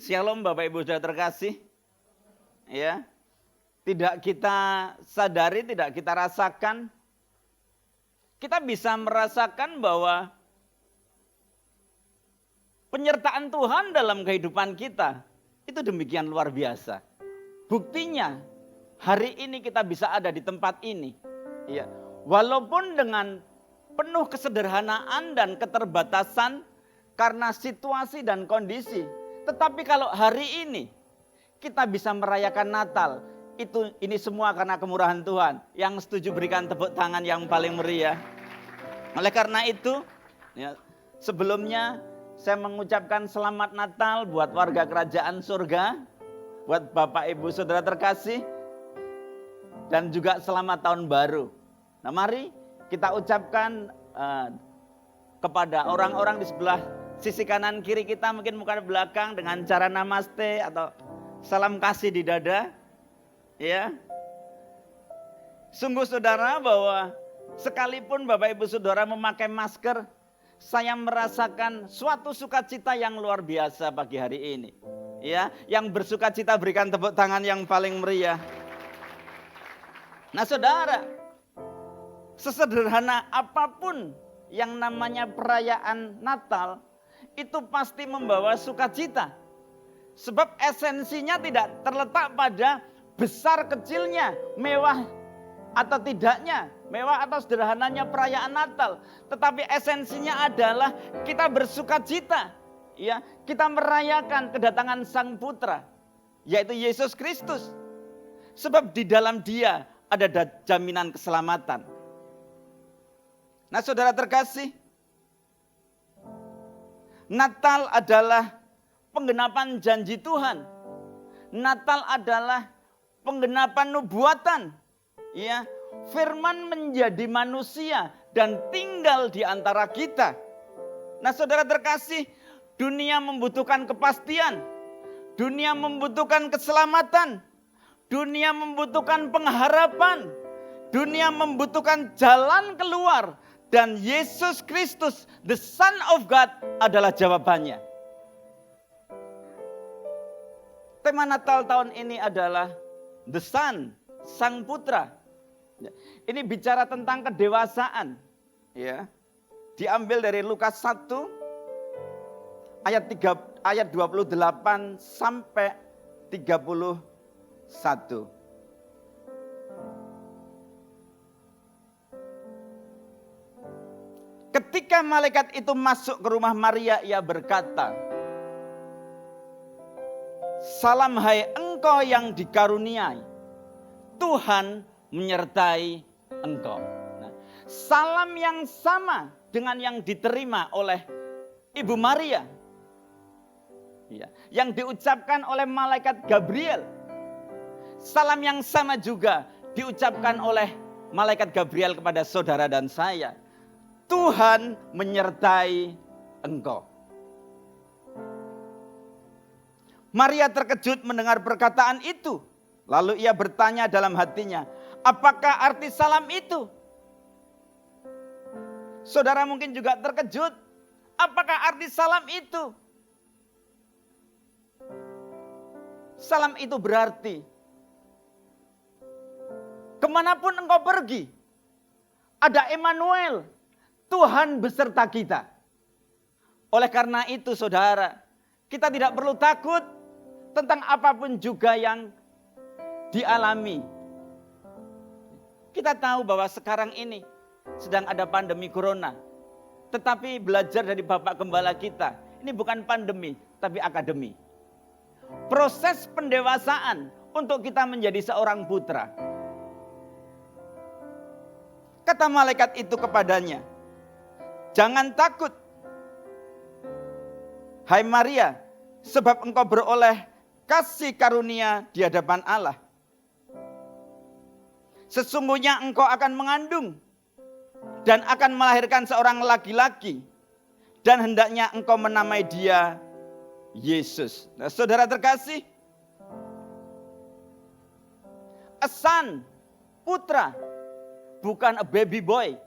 Shalom Bapak Ibu Saudara terkasih. Ya. Tidak kita sadari, tidak kita rasakan. Kita bisa merasakan bahwa penyertaan Tuhan dalam kehidupan kita itu demikian luar biasa. Buktinya hari ini kita bisa ada di tempat ini. Ya. Walaupun dengan penuh kesederhanaan dan keterbatasan karena situasi dan kondisi. Tetapi kalau hari ini kita bisa merayakan Natal, ini semua karena kemurahan Tuhan. Yang setuju berikan tepuk tangan yang paling meriah. Oleh karena itu, ya, sebelumnya saya mengucapkan selamat Natal buat warga kerajaan surga, buat Bapak Ibu Saudara terkasih, dan juga selamat tahun baru. Nah, mari kita ucapkan kepada orang-orang di sebelah sisi kanan kiri kita, mungkin muka belakang, dengan cara namaste atau salam kasih di dada. Ya. Sungguh saudara bahwa sekalipun Bapak Ibu Saudara memakai masker, saya merasakan suatu sukacita yang luar biasa pagi hari ini. Ya, yang bersukacita berikan tepuk tangan yang paling meriah. Nah, saudara, sesederhana apapun yang namanya perayaan Natal, itu pasti membawa sukacita. Sebab esensinya tidak terletak pada besar kecilnya, mewah atau tidaknya, mewah atau sederhananya perayaan Natal. Tetapi esensinya adalah kita bersukacita. Ya, kita merayakan kedatangan Sang Putra, yaitu Yesus Kristus. Sebab di dalam Dia ada jaminan keselamatan. Nah, saudara terkasih, Natal adalah penggenapan janji Tuhan. Natal adalah penggenapan nubuatan. Ya, firman menjadi manusia dan tinggal di antara kita. Nah, saudara terkasih, dunia membutuhkan kepastian. Dunia membutuhkan keselamatan. Dunia membutuhkan pengharapan. Dunia membutuhkan jalan keluar. Dan Yesus Kristus, the Son of God, adalah jawabannya. Tema Natal tahun ini adalah The Son, Sang Putra. Ini bicara tentang kedewasaan. Ya. Diambil dari Lukas 1, ayat 28 sampai 31. Ketika malaikat itu masuk ke rumah Maria, ia berkata, "Salam hai engkau yang dikaruniai, Tuhan menyertai engkau." Nah, salam yang sama dengan yang diterima oleh Ibu Maria, ya, yang diucapkan oleh malaikat Gabriel. Salam yang sama juga diucapkan oleh malaikat Gabriel kepada saudara dan saya. Tuhan menyertai engkau. Maria terkejut mendengar perkataan itu. Lalu ia bertanya dalam hatinya, apakah arti salam itu? Saudara mungkin juga terkejut. Apakah arti salam itu? Salam itu berarti, kemanapun engkau pergi, ada Immanuel, Tuhan beserta kita. Oleh karena itu saudara, kita tidak perlu takut tentang apapun juga yang dialami. Kita tahu bahwa sekarang ini sedang ada pandemi corona. Tetapi belajar dari Bapak Gembala kita, ini bukan pandemi, tapi akademi. Proses pendewasaan untuk kita menjadi seorang putra. Kata malaikat itu kepadanya, "Jangan takut, hai Maria, sebab engkau beroleh kasih karunia di hadapan Allah. Sesungguhnya engkau akan mengandung dan akan melahirkan seorang laki-laki, dan hendaknya engkau menamai dia Yesus." Nah, saudara terkasih, a son, putra, bukan a baby boy.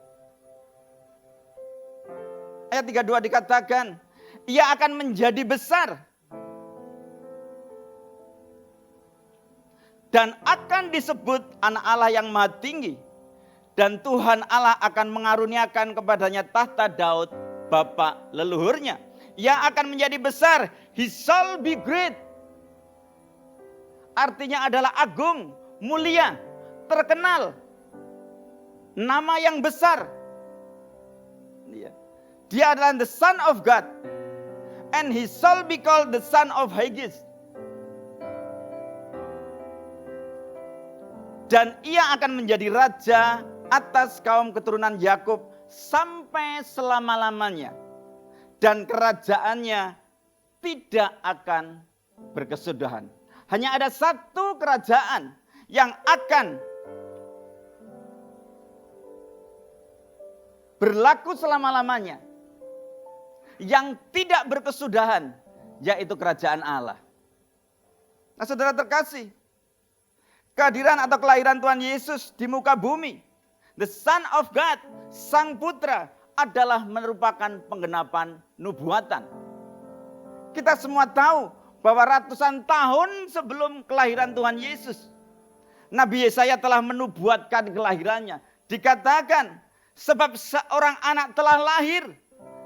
Ayat 32 dikatakan, ia akan menjadi besar dan akan disebut anak Allah yang maha tinggi. Dan Tuhan Allah akan mengaruniakan kepadanya tahta Daud, bapa leluhurnya. Ia akan menjadi besar. He shall be great. Artinya adalah agung, mulia, terkenal. Nama yang besar. Dia adalah the Son of God. And he shall be called the Son of Haggis. Dan ia akan menjadi raja atas kaum keturunan Yakub sampai selama-lamanya. Dan kerajaannya tidak akan berkesudahan. Hanya ada satu kerajaan yang akan berlaku selama-lamanya. Yang tidak berkesudahan, yaitu kerajaan Allah. Nah, saudara terkasih, kehadiran atau kelahiran Tuhan Yesus di muka bumi, the Son of God, Sang Putra, adalah merupakan penggenapan nubuatan. Kita semua tahu bahwa ratusan tahun sebelum kelahiran Tuhan Yesus, Nabi Yesaya telah menubuatkan kelahirannya. Dikatakan, sebab seorang anak telah lahir,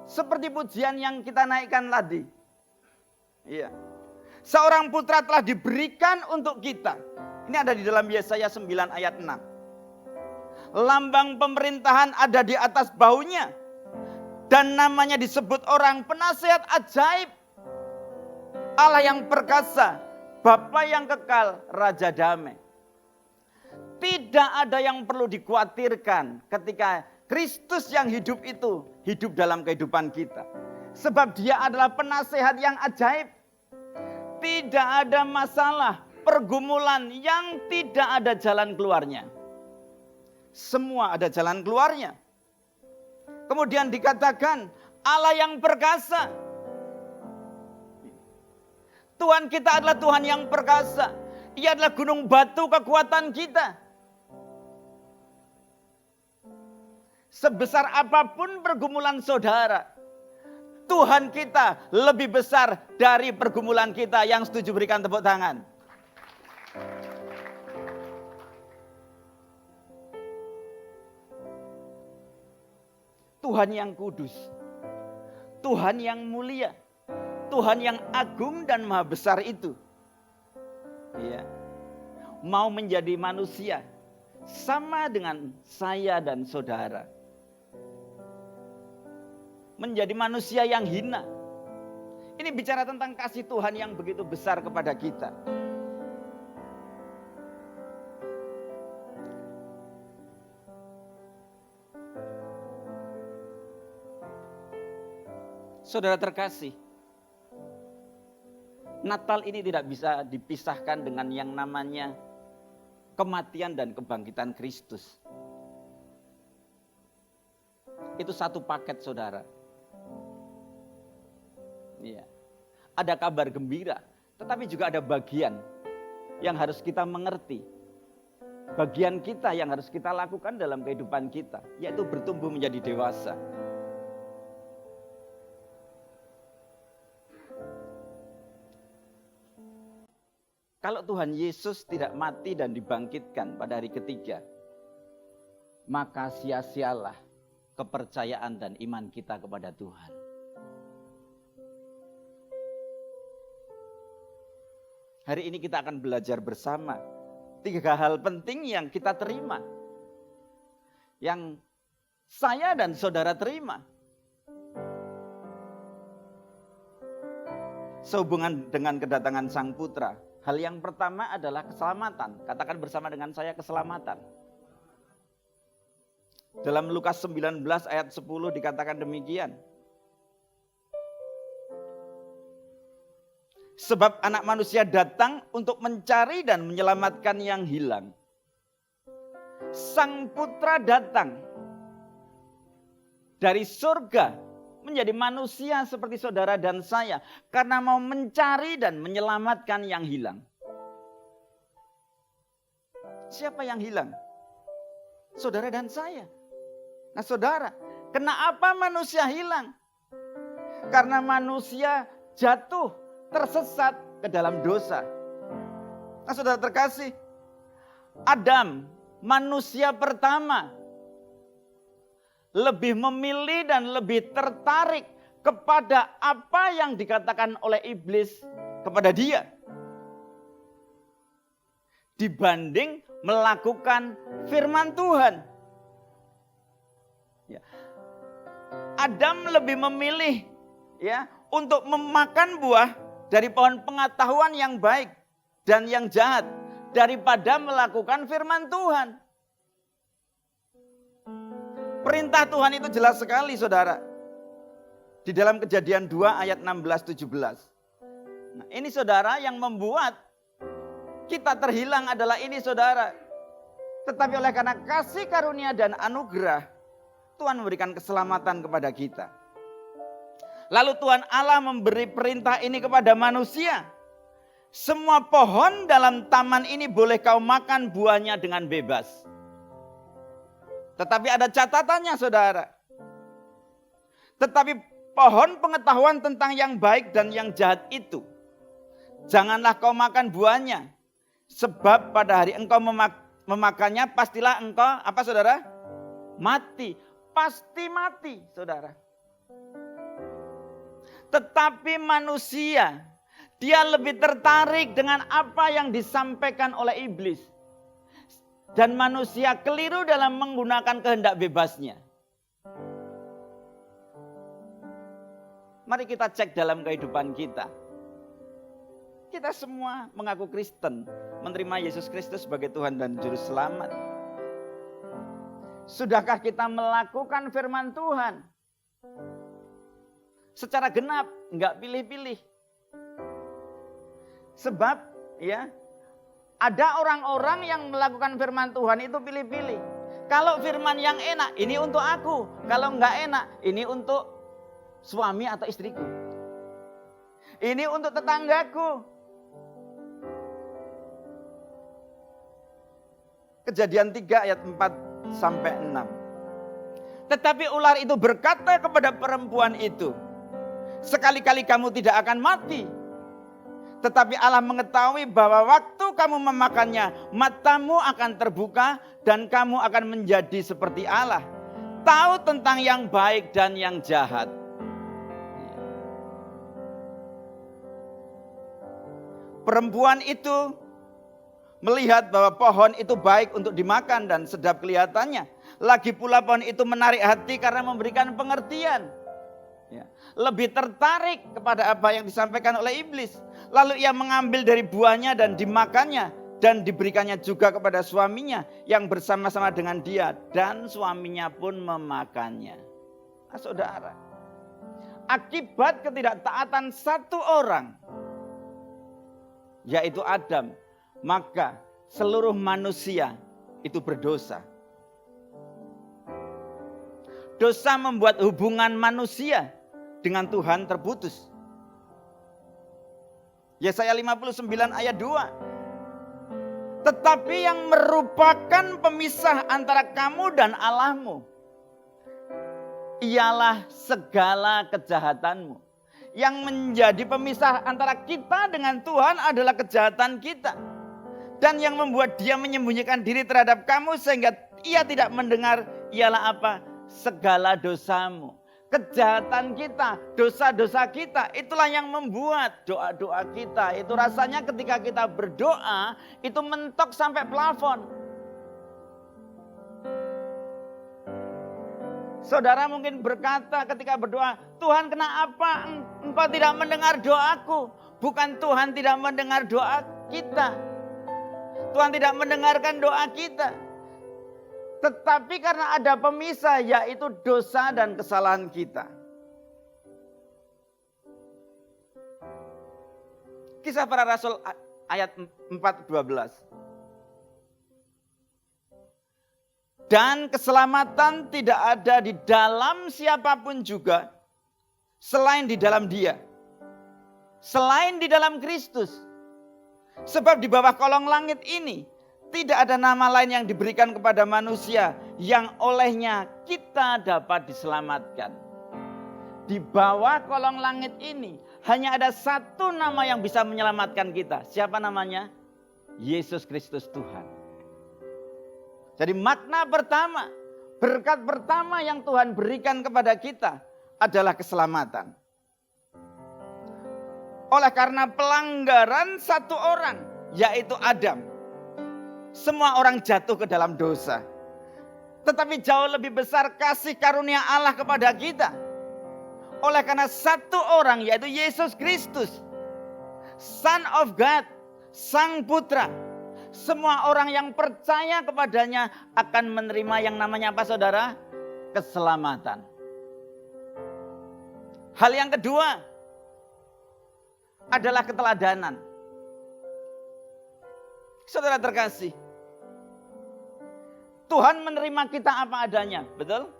seperti pujian yang kita naikkan tadi. Iya. Seorang putra telah diberikan untuk kita. Ini ada di dalam Yesaya 9 ayat 6. Lambang pemerintahan ada di atas bahunya. Dan namanya disebut orang penasihat ajaib. Allah yang perkasa, Bapa yang kekal, Raja damai. Tidak ada yang perlu dikhawatirkan ketika Kristus yang hidup itu hidup dalam kehidupan kita. Sebab dia adalah penasehat yang ajaib. Tidak ada masalah, pergumulan yang tidak ada jalan keluarnya. Semua ada jalan keluarnya. Kemudian dikatakan Allah yang perkasa. Tuhan kita adalah Tuhan yang perkasa. Ia adalah gunung batu kekuatan kita. Sebesar apapun pergumulan saudara, Tuhan kita lebih besar dari pergumulan kita. Yang setuju berikan tepuk tangan. Tuhan yang kudus, Tuhan yang mulia, Tuhan yang agung dan maha besar itu, ya, mau menjadi manusia sama dengan saya dan saudara. Menjadi manusia yang hina. Ini bicara tentang kasih Tuhan yang begitu besar kepada kita. Saudara terkasih, Natal ini tidak bisa dipisahkan dengan yang namanya kematian dan kebangkitan Kristus. Itu satu paket, saudara. Iya. Ada kabar gembira, tetapi juga ada bagian yang harus kita mengerti. Bagian kita yang harus kita lakukan dalam kehidupan kita, yaitu bertumbuh menjadi dewasa. Kalau Tuhan Yesus tidak mati dan dibangkitkan pada hari ketiga, maka sia-sialah kepercayaan dan iman kita kepada Tuhan. Hari ini kita akan belajar bersama 3 hal penting yang kita terima, yang saya dan saudara terima. Sehubungan dengan kedatangan Sang Putra, hal yang pertama adalah keselamatan. Katakan bersama dengan saya, keselamatan. Dalam Lukas 19 ayat 10 dikatakan demikian. Sebab anak manusia datang untuk mencari dan menyelamatkan yang hilang. Sang Putra datang dari surga menjadi manusia seperti saudara dan saya, karena mau mencari dan menyelamatkan yang hilang. Siapa yang hilang? Saudara dan saya. Nah saudara, kenapa manusia hilang? Karena manusia jatuh, tersesat ke dalam dosa. Nah saudara terkasih, Adam, manusia pertama, lebih memilih dan lebih tertarik kepada apa yang dikatakan oleh iblis kepada dia, dibanding melakukan firman Tuhan. Ya. Adam lebih memilih ya untuk memakan buah dari pohon pengetahuan yang baik dan yang jahat daripada melakukan firman Tuhan. Perintah Tuhan itu jelas sekali, saudara. Di dalam Kejadian 2 ayat 16-17. Nah, ini saudara yang membuat kita terhilang adalah ini, saudara. Tetapi oleh karena kasih karunia dan anugerah, Tuhan memberikan keselamatan kepada kita. Lalu Tuhan Allah memberi perintah ini kepada manusia. Semua pohon dalam taman ini boleh kau makan buahnya dengan bebas. Tetapi ada catatannya, saudara. Tetapi pohon pengetahuan tentang yang baik dan yang jahat itu, janganlah kau makan buahnya. Sebab pada hari engkau memakannya, pastilah engkau, apa saudara? Mati. Pasti mati, saudara. Tetapi manusia, dia lebih tertarik dengan apa yang disampaikan oleh iblis. Dan manusia keliru dalam menggunakan kehendak bebasnya. Mari kita cek dalam kehidupan kita. Kita semua mengaku Kristen, menerima Yesus Kristus sebagai Tuhan dan Juru Selamat. Sudahkah kita melakukan firman Tuhan? Secara genap, enggak pilih-pilih. Sebab ya, ada orang-orang yang melakukan firman Tuhan itu pilih-pilih. Kalau firman yang enak, ini untuk aku. Kalau enggak enak, ini untuk suami atau istriku. Ini untuk tetanggaku. Kejadian 3 ayat 4-6. Tetapi ular itu berkata kepada perempuan itu, sekali-kali kamu tidak akan mati. Tetapi Allah mengetahui bahwa waktu kamu memakannya, matamu akan terbuka dan kamu akan menjadi seperti Allah. Tahu tentang yang baik dan yang jahat. Perempuan itu melihat bahwa pohon itu baik untuk dimakan dan sedap kelihatannya. Lagi pula pohon itu menarik hati karena memberikan pengertian. Ya, lebih tertarik kepada apa yang disampaikan oleh iblis. Lalu ia mengambil dari buahnya dan dimakannya. Dan diberikannya juga kepada suaminya yang bersama-sama dengan dia. Dan suaminya pun memakannya. Nah, saudara, akibat ketidaktaatan satu orang, yaitu Adam, maka seluruh manusia itu berdosa. Dosa membuat hubungan manusia dengan Tuhan terputus. Yesaya 59 ayat 2. Tetapi yang merupakan pemisah antara kamu dan Allahmu, ialah segala kejahatanmu. Yang menjadi pemisah antara kita dengan Tuhan adalah kejahatan kita. Dan yang membuat dia menyembunyikan diri terhadap kamu sehingga ia tidak mendengar ialah apa? Segala dosamu. Kejahatan kita, dosa-dosa kita, itulah yang membuat doa-doa kita. Itu rasanya ketika kita berdoa, itu mentok sampai plafon. Saudara mungkin berkata ketika berdoa, Tuhan kenapa engkau tidak mendengar doaku? Bukan Tuhan tidak mendengar doa kita. Tuhan tidak mendengarkan doa kita. Tetapi karena ada pemisah, yaitu dosa dan kesalahan kita. Kisah Para Rasul ayat 4:12. Dan keselamatan tidak ada di dalam siapapun juga selain di dalam Dia. Selain di dalam Kristus. Sebab di bawah kolong langit ini tidak ada nama lain yang diberikan kepada manusia yang olehnya kita dapat diselamatkan. Di bawah kolong langit ini hanya ada satu nama yang bisa menyelamatkan kita. Siapa namanya? Yesus Kristus Tuhan. Jadi makna pertama, berkat pertama yang Tuhan berikan kepada kita adalah keselamatan. Oleh karena pelanggaran satu orang, yaitu Adam, semua orang jatuh ke dalam dosa. Tetapi jauh lebih besar kasih karunia Allah kepada kita. Oleh karena satu orang, yaitu Yesus Kristus, Son of God, Sang Putra. Semua orang yang percaya kepadanya akan menerima yang namanya apa saudara? Keselamatan. Hal yang kedua adalah keteladanan. Saudara terkasih, Tuhan menerima kita apa adanya, betul?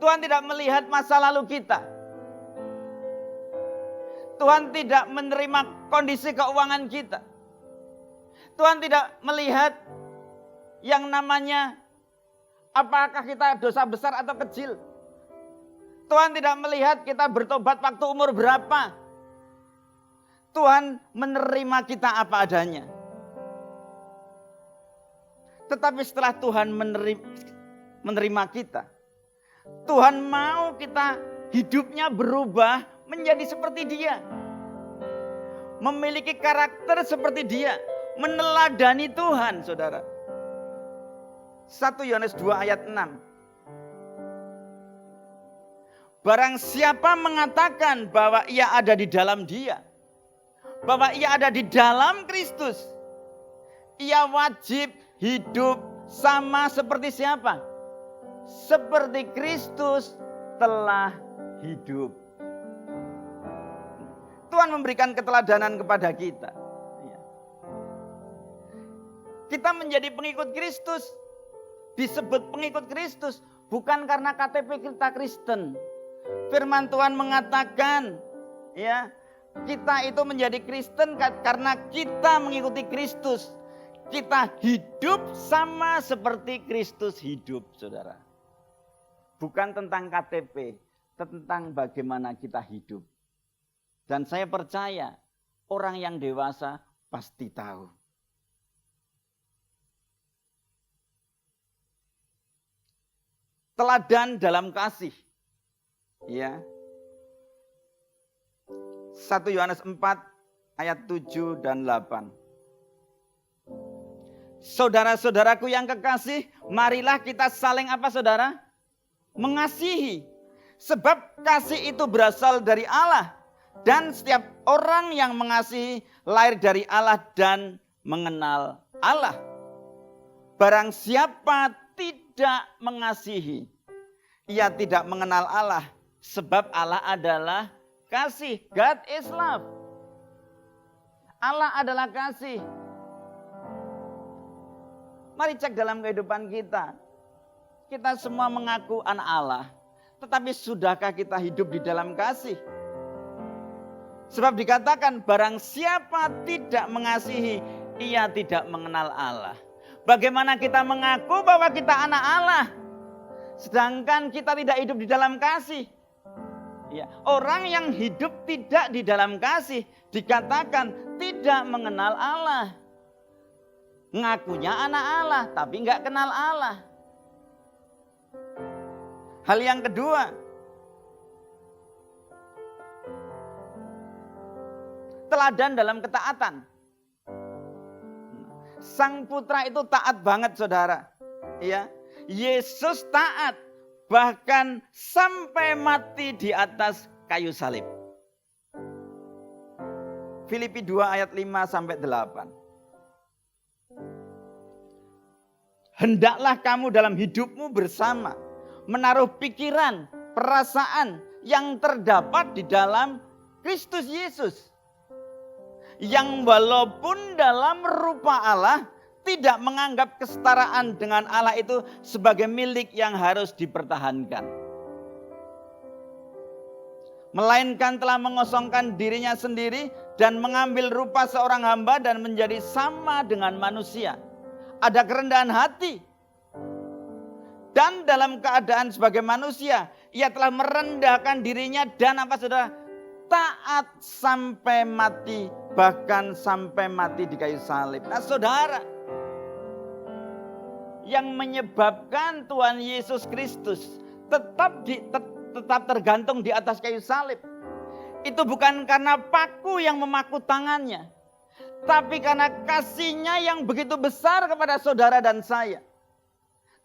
Tuhan tidak melihat masa lalu kita. Tuhan tidak menerima kondisi keuangan kita. Tuhan tidak melihat yang namanya apakah kita dosa besar atau kecil. Tuhan tidak melihat kita bertobat waktu umur berapa. Tuhan menerima kita apa adanya. Tetapi setelah Tuhan menerima kita, Tuhan mau kita hidupnya berubah menjadi seperti Dia. Memiliki karakter seperti Dia. Meneladani Tuhan, saudara. 1 Yohanes 2 ayat 6. Barang siapa mengatakan bahwa ia ada di dalam Dia, bahwa ia ada di dalam Kristus, ia wajib hidup sama seperti siapa? Seperti Kristus telah hidup. Tuhan memberikan keteladanan kepada kita. Kita menjadi pengikut Kristus, disebut pengikut Kristus bukan karena KTP kita Kristen. Firman Tuhan mengatakan, ya, kita itu menjadi Kristen karena kita mengikuti Kristus. Kita hidup sama seperti Kristus hidup, saudara. Bukan tentang KTP, tentang bagaimana kita hidup. Dan saya percaya orang yang dewasa pasti tahu. Teladan dalam kasih. Ya. 1 Yohanes 4 ayat 7 dan 8. Saudara-saudaraku yang kekasih, marilah kita saling apa saudara? Mengasihi. Sebab kasih itu berasal dari Allah. Dan setiap orang yang mengasihi lahir dari Allah dan mengenal Allah. Barang siapa tidak mengasihi, ia tidak mengenal Allah. Sebab Allah adalah kasih. God is love. Allah adalah kasih. Mari cek dalam kehidupan kita. Kita semua mengaku anak Allah. Tetapi sudahkah kita hidup di dalam kasih? Sebab dikatakan barang siapa tidak mengasihi, ia tidak mengenal Allah. Bagaimana kita mengaku bahwa kita anak Allah, sedangkan kita tidak hidup di dalam kasih? Ya, orang yang hidup tidak di dalam kasih dikatakan tidak mengenal Allah. Ngakunya anak Allah, tapi nggak kenal Allah. Hal yang kedua, teladan dalam ketaatan. Sang Putra itu taat banget, saudara. Ya, Yesus taat bahkan sampai mati di atas kayu salib. Filipi 2 ayat 5 sampai 8. Hendaklah kamu dalam hidupmu bersama menaruh pikiran, perasaan yang terdapat di dalam Kristus Yesus. Yang walaupun dalam rupa Allah tidak menganggap kesetaraan dengan Allah itu sebagai milik yang harus dipertahankan. Melainkan telah mengosongkan dirinya sendiri dan mengambil rupa seorang hamba dan menjadi sama dengan manusia. Ada kerendahan hati. Dan dalam keadaan sebagai manusia, ia telah merendahkan dirinya dan apa saudara? Taat sampai mati, bahkan sampai mati di kayu salib. Nah saudara, yang menyebabkan Tuhan Yesus Kristus tetap tergantung di atas kayu salib. Itu bukan karena paku yang memaku tangannya, tapi karena kasih-Nya yang begitu besar kepada saudara dan saya.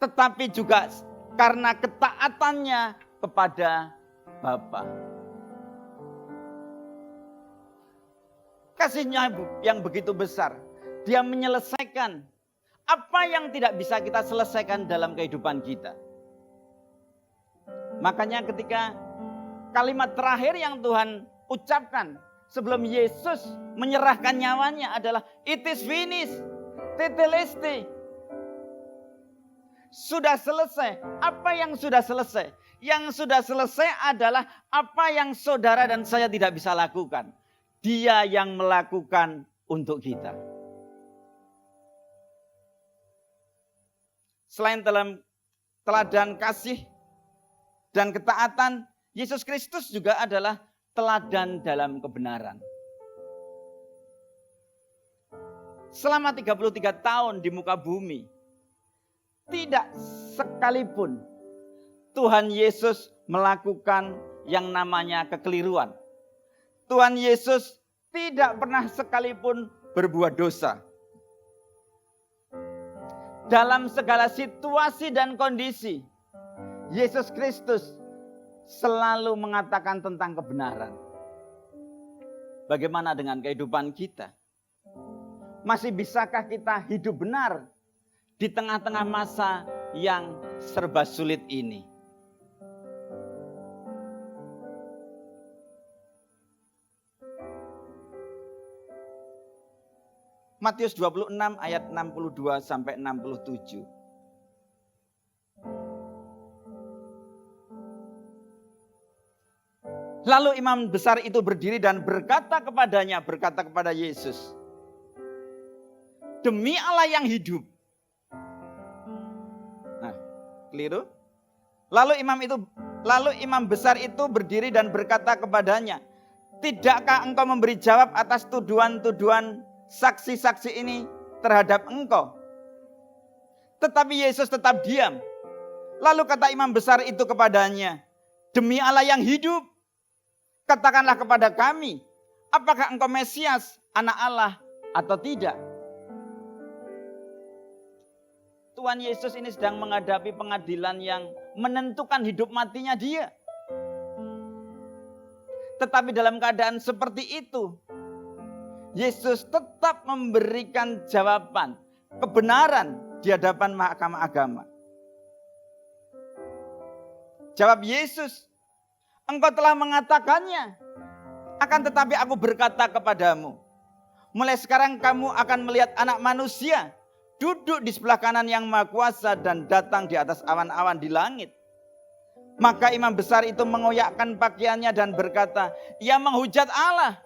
Tetapi juga karena ketaatannya kepada Bapa. Kasih-Nya yang begitu besar, Dia menyelesaikan apa yang tidak bisa kita selesaikan dalam kehidupan kita. Makanya ketika kalimat terakhir yang Tuhan ucapkan sebelum Yesus menyerahkan nyawanya adalah it is finished, tetelestai. Sudah selesai. Apa yang sudah selesai? Yang sudah selesai adalah apa yang saudara dan saya tidak bisa lakukan. Dia yang melakukan untuk kita. Selain dalam teladan kasih dan ketaatan, Yesus Kristus juga adalah teladan dalam kebenaran. Selama 33 tahun di muka bumi, tidak sekalipun Tuhan Yesus melakukan yang namanya kekeliruan. Tuhan Yesus tidak pernah sekalipun berbuat dosa. Dalam segala situasi dan kondisi, Yesus Kristus selalu mengatakan tentang kebenaran. Bagaimana dengan kehidupan kita? Masih bisakah kita hidup benar di tengah-tengah masa yang serba sulit ini? Matius 26 ayat 62 sampai 67. Lalu imam besar itu berdiri dan berkata kepada Yesus, demi Allah yang hidup. Nah, keliru. Lalu imam besar itu berdiri dan berkata kepadanya, tidakkah engkau memberi jawab atas tuduhan-tuduhan saksi-saksi ini terhadap engkau? Tetapi Yesus tetap diam. Lalu kata imam besar itu kepadanya, demi Allah yang hidup, katakanlah kepada kami, apakah engkau Mesias, anak Allah atau tidak? Tuhan Yesus ini sedang menghadapi pengadilan yang menentukan hidup matinya dia. Tetapi dalam keadaan seperti itu, Yesus tetap memberikan jawaban, kebenaran di hadapan mahkamah agama. Jawab Yesus, engkau telah mengatakannya, akan tetapi aku berkata kepadamu, mulai sekarang kamu akan melihat Anak Manusia duduk di sebelah kanan yang Maha Kuasa dan datang di atas awan-awan di langit. Maka imam besar itu mengoyakkan pakaiannya dan berkata, ia menghujat Allah.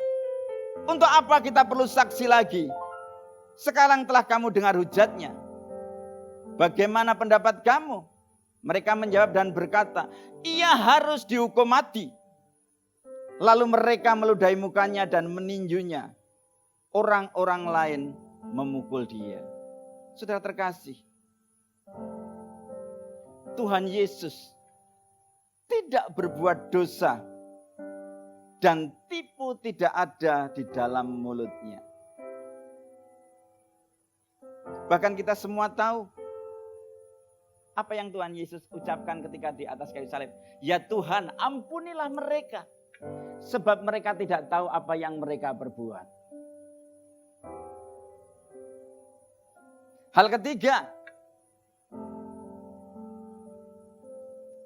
Untuk apa kita perlu saksi lagi? Sekarang telah kamu dengar hujatnya. Bagaimana pendapat kamu? Mereka menjawab dan berkata, ia harus dihukum mati. Lalu mereka meludahi mukanya dan meninjunya. Orang-orang lain memukul dia. Saudara terkasih, Tuhan Yesus tidak berbuat dosa dan tipu tidak ada di dalam mulutnya. Bahkan kita semua tahu apa yang Tuhan Yesus ucapkan ketika di atas kayu salib. Ya Tuhan, ampunilah mereka, sebab mereka tidak tahu apa yang mereka perbuat. Hal ketiga,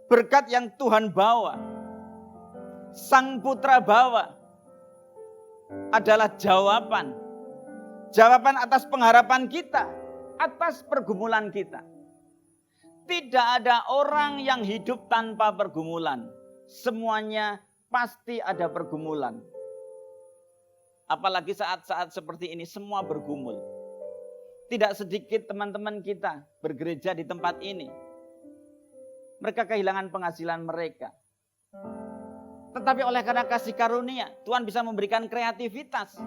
berkat yang Tuhan bawa, Sang Putra bawa, adalah jawaban atas pengharapan kita, atas pergumulan kita. Tidak ada orang yang hidup tanpa pergumulan. Semuanya pasti ada pergumulan. Apalagi saat-saat seperti ini semua bergumul. Tidak sedikit teman-teman kita bergereja di tempat ini. Mereka kehilangan penghasilan mereka. Tetapi oleh karena kasih karunia, Tuhan bisa memberikan kreativitas.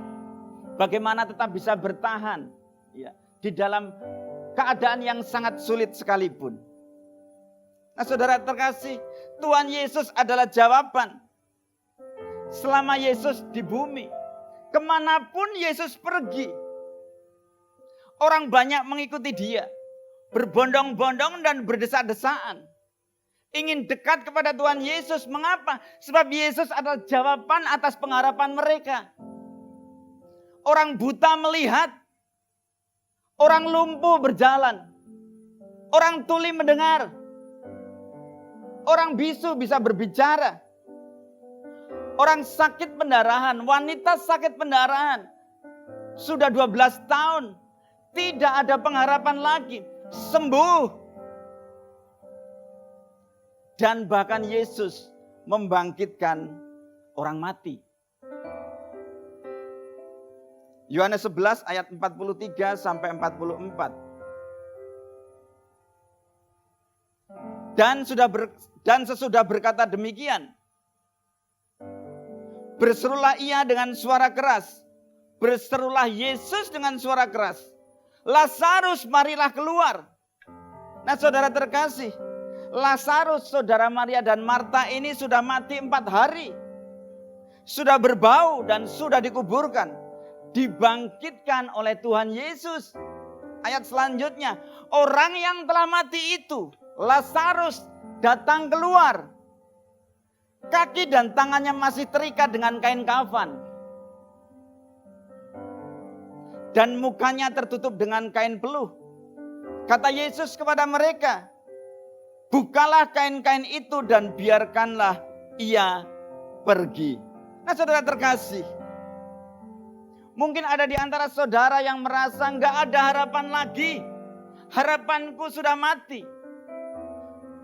Bagaimana tetap bisa bertahan ya, di dalam keadaan yang sangat sulit sekalipun. Nah saudara terkasih, Tuhan Yesus adalah jawaban. Selama Yesus di bumi, kemanapun Yesus pergi, orang banyak mengikuti dia. Berbondong-bondong dan berdesak-desaan. Ingin dekat kepada Tuhan Yesus. Mengapa? Sebab Yesus adalah jawaban atas pengharapan mereka. Orang buta melihat. Orang lumpuh berjalan. Orang tuli mendengar. Orang bisu bisa berbicara. Orang sakit pendarahan. Wanita sakit pendarahan. Sudah 12 tahun. Tidak ada pengharapan lagi. Sembuh. Dan bahkan Yesus membangkitkan orang mati. Yohanes 11 ayat 43 sampai 44. Dan sesudah berkata demikian, berserulah ia dengan suara keras. Berserulah Yesus dengan suara keras. Lazarus, marilah keluar. Nah saudara terkasih, Lazarus, saudara Maria dan Marta ini sudah mati 4 hari. Sudah berbau dan sudah dikuburkan. Dibangkitkan oleh Tuhan Yesus. Ayat selanjutnya, orang yang telah mati itu, Lazarus, datang keluar. Kaki dan tangannya masih terikat dengan kain kafan. Dan mukanya tertutup dengan kain peluh. Kata Yesus kepada mereka, bukalah kain-kain itu dan biarkanlah ia pergi. Nah saudara terkasih, mungkin ada di antara saudara yang merasa nggak ada harapan lagi. Harapanku sudah mati.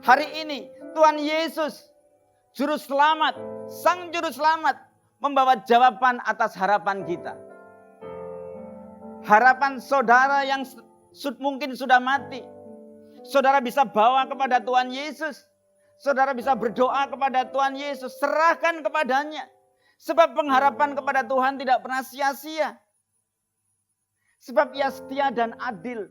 Hari ini Tuhan Yesus, Juru Selamat, Sang Juru Selamat, membawa jawaban atas harapan kita. Harapan saudara yang mungkin sudah mati. Saudara bisa bawa kepada Tuhan Yesus. Saudara bisa berdoa kepada Tuhan Yesus. Serahkan kepadanya. Sebab pengharapan kepada Tuhan tidak pernah sia-sia. Sebab ia setia dan adil.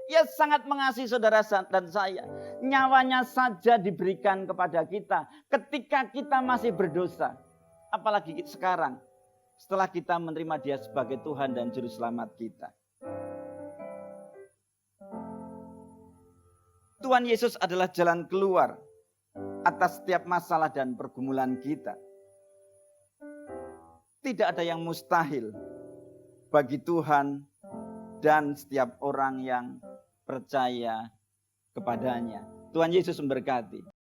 Ia sangat mengasihi saudara dan saya. Nyawanya saja diberikan kepada kita ketika kita masih berdosa. Apalagi sekarang. Setelah kita menerima dia sebagai Tuhan dan Juru Selamat kita. Tuhan Yesus adalah jalan keluar atas setiap masalah dan pergumulan kita. Tidak ada yang mustahil bagi Tuhan dan setiap orang yang percaya kepadanya. Tuhan Yesus memberkati.